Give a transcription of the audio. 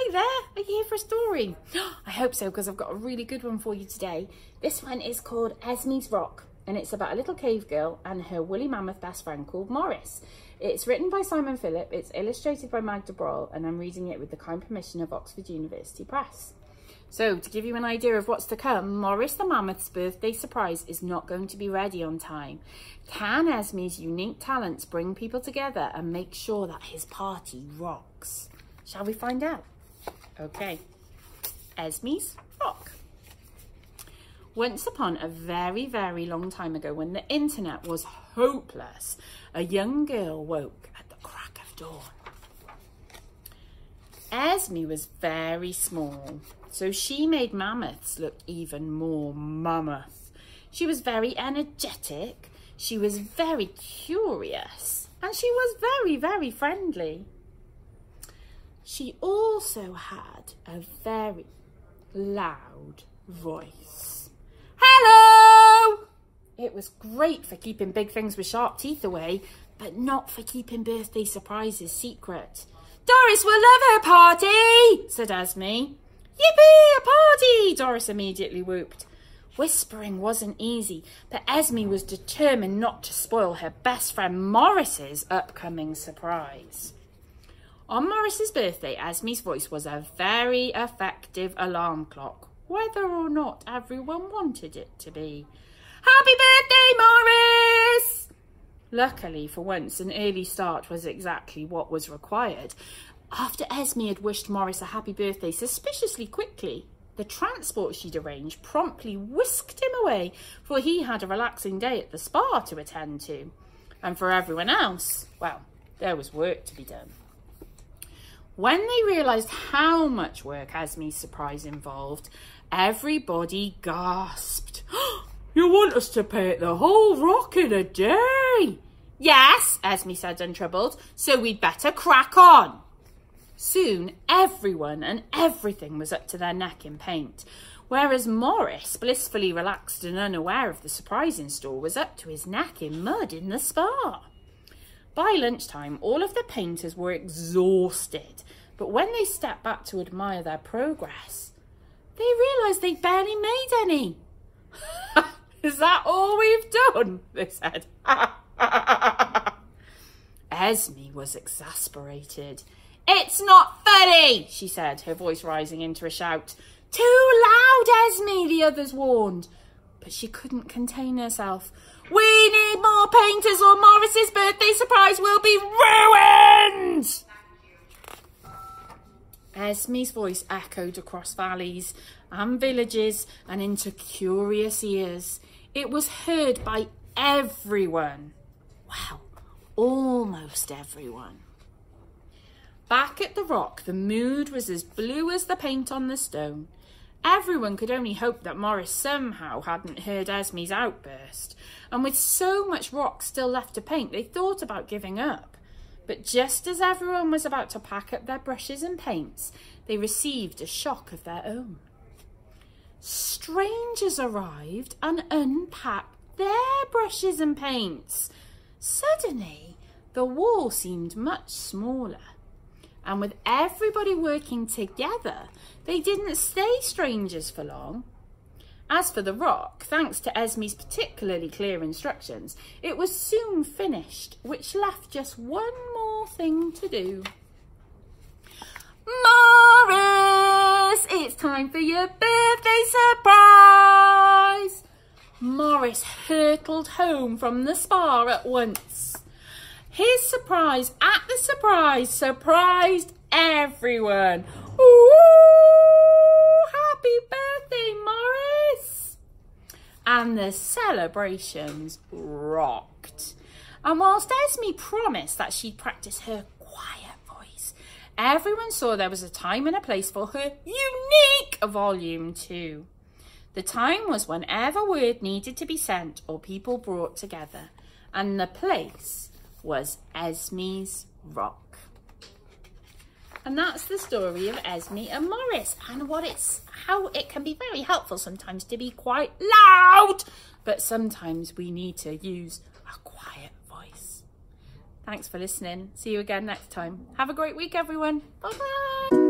Hi there, are you here for a story? I hope so, because I've got a really good one for you today. This one is called Esme's Rock, and it's about a little cave girl and her woolly mammoth best friend called Morris. It's written by Simon Phillip, it's illustrated by Madga Brol, and I'm reading it with the kind permission of Oxford University Press. So, to give you an idea of what's to come, Morris the Mammoth's birthday surprise is not going to be ready on time. Can Esme's unique talents bring people together and make sure that his party rocks? Shall we find out? Okay. Esme's Rock. Once upon a very, very long time ago, when the internet was hopeless, a young girl woke at the crack of dawn. Esme was very small, so she made mammoths look even more mammoth. She was very energetic, she was very curious, and she was very, very friendly. She also had a very loud voice. Hello! It was great for keeping big things with sharp teeth away, but not for keeping birthday surprises secret. Doris will love her party, said Esme. Yippee, a party, Doris immediately whooped. Whispering wasn't easy, but Esme was determined not to spoil her best friend Morris's upcoming surprise. On Morris's birthday, Esme's voice was a very effective alarm clock, whether or not everyone wanted it to be. Happy birthday, Morris! Luckily, for once, an early start was exactly what was required. After Esme had wished Morris a happy birthday suspiciously quickly, the transport she'd arranged promptly whisked him away, for he had a relaxing day at the spa to attend to. And for everyone else, well, there was work to be done. When they realised how much work Esme's surprise involved, everybody gasped. You want us to paint the whole rock in a day? Yes, Esme said untroubled, so we'd better crack on. Soon, everyone and everything was up to their neck in paint, whereas Morris, blissfully relaxed and unaware of the surprise in store, was up to his neck in mud in the spa. By lunchtime, all of the painters were exhausted, but when they stepped back to admire their progress, they realised they'd barely made any. Is that all we've done? They said. Esme was exasperated. It's not funny, she said, her voice rising into a shout. Too loud, Esme, the others warned. But she couldn't contain herself. We need more painters or Morris's birthday surprise will be ruined! Esme's voice echoed across valleys and villages and into curious ears. It was heard by everyone. Wow, almost everyone. Back at the rock, the mood was as blue as the paint on the stone. Everyone could only hope that Morris somehow hadn't heard Esme's outburst, and with so much rock still left to paint, they thought about giving up. But just as everyone was about to pack up their brushes and paints, they received a shock of their own. Strangers arrived and unpacked their brushes and paints. Suddenly, the wall seemed much smaller. And with everybody working together, they didn't stay strangers for long. As for the rock, thanks to Esme's particularly clear instructions, it was soon finished, which left just one more thing to do. Morris, it's time for your birthday surprise! Morris hurtled home from the spa at once. His surprise at the surprise surprised everyone. Ooh, happy birthday, Morris! And the celebrations rocked. And whilst Esme promised that she'd practice her quiet voice, everyone saw there was a time and a place for her unique volume too. The time was whenever word needed to be sent or people brought together, and the place was Esme's Rock. And that's the story of Esme and Morris, and how it can be very helpful sometimes to be quite loud, but sometimes we need to use a quiet voice. Thanks for listening. See you again next time. Have a great week, everyone. Bye-bye.